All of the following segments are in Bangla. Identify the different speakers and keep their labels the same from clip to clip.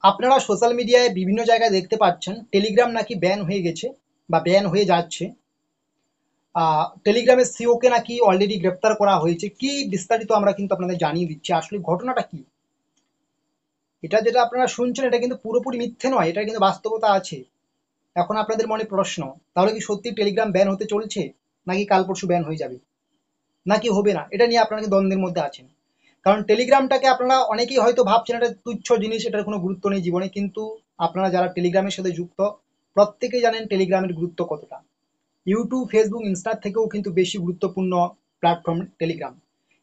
Speaker 1: আপনারা সোশ্যাল মিডিয়ায় বিভিন্ন জায়গায় দেখতে পাচ্ছেন টেলিগ্রাম নাকি ব্যান হয়ে গেছে বা ব্যান হয়ে যাচ্ছে। টেলিগ্রামের সিওকে নাকি অলরেডি গ্রেপ্তার করা হয়েছে। কি বিস্তারিত আমরা কিন্তু আপনাদের জানিয়ে দিচ্ছি আসলে ঘটনাটা কি। এটা যেটা আপনারা শুনছেন এটা কিন্তু পুরোপুরি মিথ্যে নয়, এটা কিন্তু বাস্তবতা আছে। এখন আপনাদের মনে প্রশ্ন, তাহলে কি সত্যি টেলিগ্রাম ব্যান হতে চলছে, নাকি কাল পরশু ব্যান হয়ে যাবে, নাকি হবে না, এটা নিয়ে আপনারা কি দ্বন্দ্বের মধ্যে আছেন। কারণ টেলিগ্রামটাকে আপনারা অনেকেই হয়তো ভাবছেন এটা তুচ্ছ জিনিস, এটার কোনো গুরুত্ব নেই জীবনে, কিন্তু আপনারা যারা টেলিগ্রামের সাথে যুক্ত প্রত্যেকেই জানেন টেলিগ্রামের গুরুত্ব কতটা। ইউটিউব, ফেসবুক, ইনস্টার থেকেও কিন্তু বেশি গুরুত্বপূর্ণ প্ল্যাটফর্ম টেলিগ্রাম।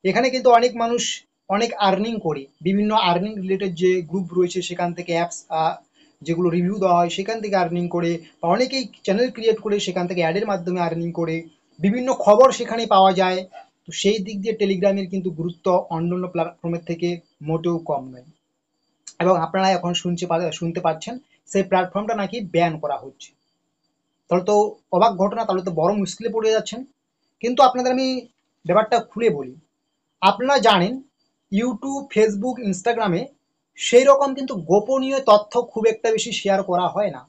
Speaker 1: এখানে কিন্তু অনেক মানুষ অনেক আর্নিং করে, বিভিন্ন আর্নিং রিলেটেড যে গ্রুপ রয়েছে সেখান থেকে অ্যাপস যেগুলো রিভিউ দেওয়া হয় সেখান থেকে আর্নিং করে, বা অনেকেই চ্যানেল ক্রিয়েট করে সেখান থেকে অ্যাডের মাধ্যমে আর্নিং করে, বিভিন্ন খবর সেখানে পাওয়া যায়। তো সেই দিক দিয়ে টেলিগ্রামের কিন্তু গুরুত্ব অন্যান্য প্ল্যাটফর্মের থেকে মোটেও কম নয়। এবং আপনারা এখন শুনতে পাচ্ছেন সেই প্ল্যাটফর্মটা নাকি ব্যান করা হচ্ছে। তাহলে তো অবাক ঘটনা, তাহলে তো বড় মুশকিলে পড়ে যাচ্ছেন। কিন্তু আপনাদের আমি ব্যাপারটা খুলে বলি। আপনারা জানেন ইউটিউব, ফেসবুক, ইনস্টাগ্রামে সেই রকম কিন্তু গোপনীয় তথ্য খুব একটা বেশি শেয়ার করা হয় না,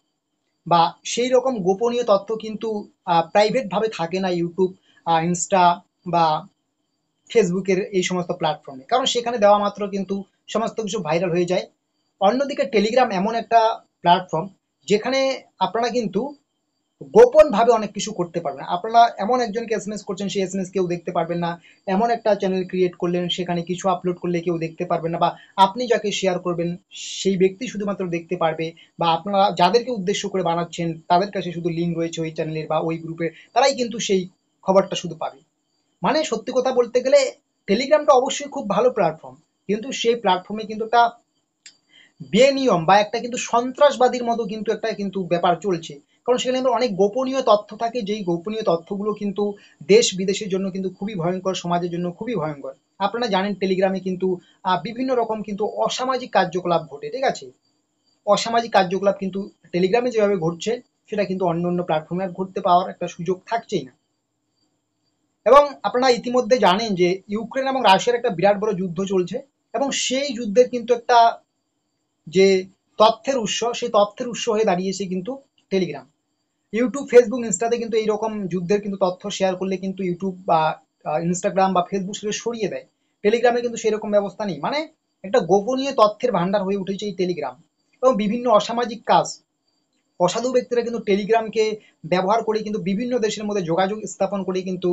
Speaker 1: বা সেই রকম গোপনীয় তথ্য কিন্তু প্রাইভেট ভাবে থাকে না ইউটিউব, ইনস্টা বা ফেসবুকের এই সমস্ত প্ল্যাটফর্মে, কারণ সেখানে দেওয়া মাত্র কিন্তু সমস্ত কিছু ভাইরাল হয়ে যায়। অন্যদিকে টেলিগ্রাম এমন একটা প্ল্যাটফর্ম যেখানে আপনারা কিন্তু গোপন ভাবে অনেক কিছু করতে পারবেন। আপনারা এমন একজনকে এসএমএস করছেন, সেই এসএমএস কেউ দেখতে পারবেন না। এমন একটা চ্যানেল ক্রিয়েট করলেন, সেখানে কিছু আপলোড করলে কেউ দেখতে পারবেন না, বা আপনি যাকে শেয়ার করবেন সেই ব্যক্তি শুধুমাত্র দেখতে পারবে, বা আপনারা যাদেরকে উদ্দেশ্য করে বানাচ্ছেন তাদের কাছে শুধু লিঙ্ক রয়েছে ওই চ্যানেলের বা ওই গ্রুপের, তারাই কিন্তু সেই খবরটা শুধু পাবে। মানে সত্যি কথা বলতে গেলে টেলিগ্রামটা অবশ্যই খুব ভালো প্ল্যাটফর্ম, কিন্তু সেই প্ল্যাটফর্মে কিন্তু একটা বেনিয়ম বা একটা কিন্তু সন্ত্রাসবাদীর মতো কিন্তু একটা কিন্তু ব্যাপার চলছে। কারণ সেখানে কিন্তু অনেক গোপনীয় তথ্য থাকে, যেই গোপনীয় তথ্যগুলো কিন্তু দেশ বিদেশের জন্য কিন্তু খুবই ভয়ঙ্কর, সমাজের জন্য খুবই ভয়ঙ্কর। আপনারা জানেন টেলিগ্রামে কিন্তু বিভিন্ন রকম কিন্তু অসামাজিক কার্যকলাপ ঘটে, ঠিক আছে। অসামাজিক কার্যকলাপ কিন্তু টেলিগ্রামে যেভাবে ঘটছে সেটা কিন্তু অন্য অন্য প্ল্যাটফর্মে আর ঘটতে পাওয়ার একটা সুযোগ থাকছেই না। এবং আপনারা ইতিমধ্যে জানেন যে ইউক্রেন এবং রাশিয়ার একটা বিরাট বড় যুদ্ধ চলছে, এবং সেই যুদ্ধের কিন্তু একটা যে তথ্যের উৎস, সেই তথ্যের উৎস হয়ে দাঁড়িয়েছে কিন্তু টেলিগ্রাম। ইউটিউব, ফেসবুক, ইনস্টাতে কিন্তু এইরকম যুদ্ধের কিন্তু তথ্য শেয়ার করলে কিন্তু ইউটিউব বা ইনস্টাগ্রাম বা ফেসবুক সেটা সরিয়ে দেয়। টেলিগ্রামে কিন্তু সেরকম ব্যবস্থা নেই। মানে একটা গোপনীয় তথ্যের ভান্ডার হয়ে উঠেছে এই টেলিগ্রাম। এবং বিভিন্ন অসামাজিক কাজ, অসাধু ব্যক্তিরা কিন্তু টেলিগ্রামকে ব্যবহার করে কিন্তু বিভিন্ন দেশের মধ্যে যোগাযোগ স্থাপন করে কিন্তু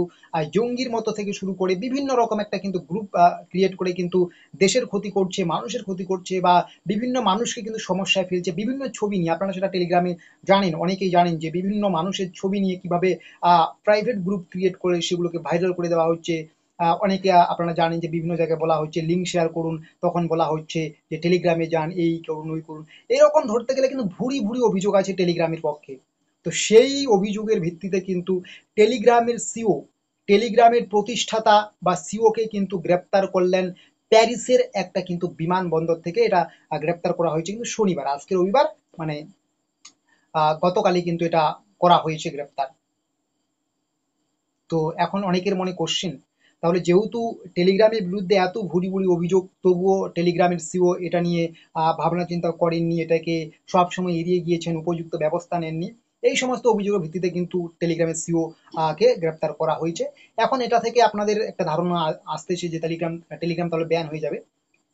Speaker 1: জঙ্গির মতো থেকে শুরু করে বিভিন্ন রকম একটা কিন্তু গ্রুপ ক্রিয়েট করে কিন্তু দেশের ক্ষতি করছে, মানুষের ক্ষতি করছে, বা বিভিন্ন মানুষকে কিন্তু সমস্যায় ফেলছে বিভিন্ন ছবি নিয়ে। আপনারা সেটা টেলিগ্রামে জানেন, অনেকেই জানেন যে বিভিন্ন মানুষের ছবি নিয়ে কিভাবে প্রাইভেট গ্রুপ ক্রিয়েট করে সেগুলোকে ভাইরাল করে দেওয়া হচ্ছে। অনেকে আপনারা জানেন যে বিভিন্ন জায়গায় বলা হচ্ছে লিঙ্ক শেয়ার করুন, তখন বলা হচ্ছে যে টেলিগ্রামে যান, এই করুন ওই করুন। এরকম ধরতে গেলে কিন্তু ভুরি ভুরি অভিযোগ আছে টেলিগ্রামের পক্ষে। তো সেই অভিযোগের ভিত্তিতে কিন্তু টেলিগ্রামের সিও, টেলিগ্রামের প্রতিষ্ঠাতা বা সিওকে কিন্তু গ্রেপ্তার করলেন প্যারিসের একটা কিন্তু বিমানবন্দর থেকে। এটা গ্রেপ্তার করা হয়েছে কিন্তু শনিবার, আজকে রবিবার, মানে গতকালই কিন্তু এটা করা হয়েছে গ্রেপ্তার। তো এখন অনেকের মনে কোশ্চেন, তাহলে যেহেতু টেলিগ্রামের বিরুদ্ধে এত ভুরি ভুরি অভিযোগ, তবুও টেলিগ্রামের সিও এটা নিয়ে ভাবনা চিন্তা করেননি, এটাকে সবসময় এড়িয়ে গিয়েছেন, উপযুক্ত ব্যবস্থা নেননি। এই সমস্ত অভিযোগের ভিত্তিতে কিন্তু টেলিগ্রামের সিও কে গ্রেপ্তার করা হয়েছে। এখন এটা থেকে আপনাদের একটা ধারণা আসতেছে যে টেলিগ্রাম টেলিগ্রাম তাহলে ব্যান হয়ে যাবে।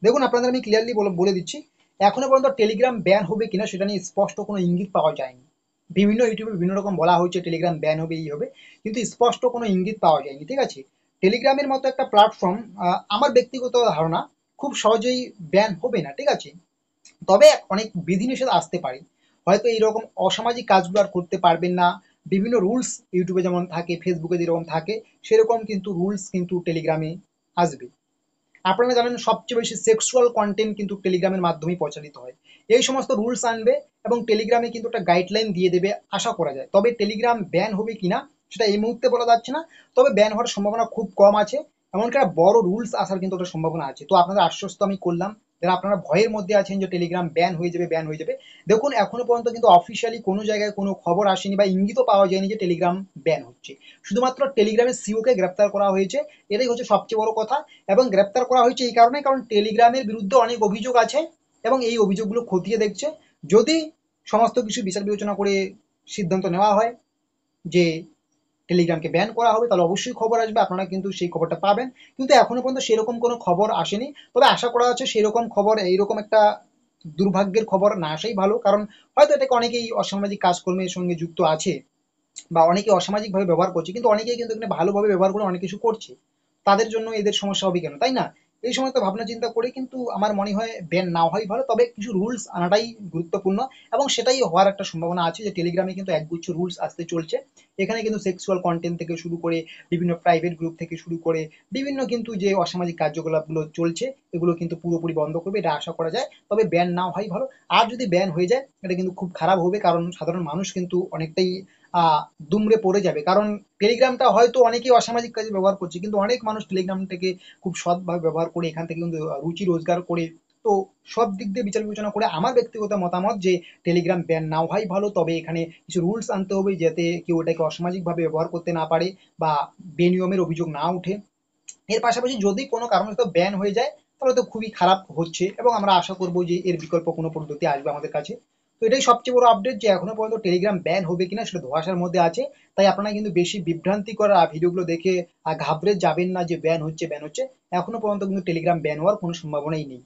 Speaker 1: দেখুন আপনাদের আমি ক্লিয়ারলি বলে দিচ্ছি, এখনো পর্যন্ত টেলিগ্রাম ব্যান হবে কিনা সেটা নিয়ে স্পষ্ট কোনো ইঙ্গিত পাওয়া যায়নি। বিভিন্ন ইউটিউবে বিভিন্ন রকম বলা হয়েছে টেলিগ্রাম ব্যান হবে, এই হবে, কিন্তু স্পষ্ট কোনো ইঙ্গিত পাওয়া যায়নি, ঠিক আছে। টেলিগ্রামের মতো একটা প্ল্যাটফর্ম, আমার ব্যক্তিগত ধারণা, খুব সহজেই ব্যান হবে না, ঠিক আছে। তবে অনেক বিধিনিষেধ আসতে পারে। হয়তো এইরকম অসামাজিক কাজগুলো আর করতে পারবেন না। বিভিন্ন রুলস ইউটিউবে যেমন থাকে, ফেসবুকে যেরকম থাকে, সেরকম কিন্তু রুলস কিন্তু টেলিগ্রামে আসবে। আপনারা জানেন সবচেয়ে বেশি সেক্সুয়াল কন্টেন্ট কিন্তু টেলিগ্রামের মাধ্যমেই প্রচারিত হয়। এই সমস্ত রুলস আনবে এবং টেলিগ্রামে কিন্তু একটা গাইডলাইন দিয়ে দেবে আশা করা যায়। তবে টেলিগ্রাম ব্যান হবে কিনা সেটা এই মুহূর্তে বলা যাচ্ছে না, তবে ব্যান হওয়ার সম্ভাবনা খুব কম আছে। এমনকি একটা বড় রুলস আসার কিন্তু একটা সম্ভাবনা আছে। তো আপনাদের আশ্বস্ত আমি করলাম, যারা আপনারা ভয়ের মধ্যে আছেন যে টেলিগ্রাম ব্যান হয়ে যাবে, ব্যান হয়ে যাবে, দেখুন এখনো পর্যন্ত কিন্তু অফিসিয়ালি কোনো জায়গায় কোনো খবর আসেনি বা ইঙ্গিতও পাওয়া যায়নি যে টেলিগ্রাম ব্যান হচ্ছে। শুধুমাত্র টেলিগ্রামের সিওকে গ্রেপ্তার করা হয়েছে, এটাই হচ্ছে সবচেয়ে বড় কথা। এবং গ্রেপ্তার করা হয়েছে এই কারণে, কারণ টেলিগ্রামের বিরুদ্ধে অনেক অভিযোগ আছে এবং এই অভিযোগগুলো খতিয়ে দেখছে। যদি সমস্ত কিছু বিচার বিবেচনা করে সিদ্ধান্ত নেওয়া হয় যে টেলিগ্রামকে ব্যান করা হবে, তাহলে অবশ্যই খবর আসবে, আপনারা কিন্তু সেই খবরটা পাবেন। কিন্তু এখনো পর্যন্ত সেরকম কোনো খবর আসেনি। তবে আশা করা হচ্ছে সেরকম খবর, এইরকম একটা দুর্ভাগ্যের খবর না আসাই ভালো, কারণ হয়তো এটাকে অনেকেই অসামাজিক কাজকর্মের সঙ্গে যুক্ত আছে বা অনেকে অসামাজিকভাবে ব্যবহার করছে, কিন্তু অনেকেই কিন্তু এখানে ভালোভাবে ব্যবহার করে অনেক কিছু করছে। তাদের জন্য এদের সমস্যা হবে কেন, তাই না? এই সময় তো ভাবনা চিন্তা করে কিন্তু আমার মনে হয় ব্যান না হওয়াই ভালো, তবে কিছু রুলস আনাটাই গুরুত্বপূর্ণ। এবং সেটাই হওয়ার একটা সম্ভাবনা আছে, যে টেলিগ্রামে কিন্তু একগুচ্ছ রুলস আসতে চলছে। এখানে কিন্তু সেক্সুয়াল কন্টেন্ট থেকে শুরু করে বিভিন্ন প্রাইভেট গ্রুপ থেকে শুরু করে বিভিন্ন কিন্তু যে অসামাজিক কার্যকলাপগুলো চলছে, এগুলো কিন্তু পুরোপুরি বন্ধ করবে, এটা আশা করা যায়। তবে ব্যান না হওয়াই ভালো। আর যদি ব্যান হয়ে যায়, এটা কিন্তু খুব খারাপ হবে, কারণ সাধারণ মানুষ কিন্তু অনেকটাই আহ দুমড়ে পড়ে যাবে। কারণ টেলিগ্রামটা হয়তো অনেকেই অসামাজিক কাজে ব্যবহার করছে, কিন্তু অনেক মানুষ টেলিগ্রামটাকে খুব সৎভাবে ব্যবহার করে এখান থেকে কিন্তু রুচি রোজগার করে। তো সব দিক দিয়ে বিচার বিবেচনা করে আমার ব্যক্তিগত মতামত যে টেলিগ্রাম ব্যান না হওয়াই ভালো। তবে এখানে কিছু রুলস আনতে হবে, যাতে কেউ এটাকে অসামাজিকভাবে ব্যবহার করতে না পারে বা বেনিয়মের অভিযোগ না উঠে। এর পাশাপাশি যদি কোনো কারণবশত ব্যান হয়ে যায়, তাহলে তো খুবই খারাপ হচ্ছে, এবং আমরা আশা করব যে এর বিকল্প কোনো পদ্ধতি আসবে আমাদের কাছে। তো এটাই সবচেয়ে বড় আপডেট, যে এখনো পর্যন্ত টেলিগ্রাম ব্যান হবে কিনা সেটা ধোঁয়াশার মধ্যে আছে। তাই আপনারা কিন্তু বেশি বিভ্রান্তিকর ভিডিওগুলো দেখে ঘাবড়ে যাবেন না যে ব্যান হচ্ছে ব্যান হচ্ছে। এখনো পর্যন্ত কিন্তু টেলিগ্রাম ব্যান হওয়ার কোনো সম্ভাবনাই নেই।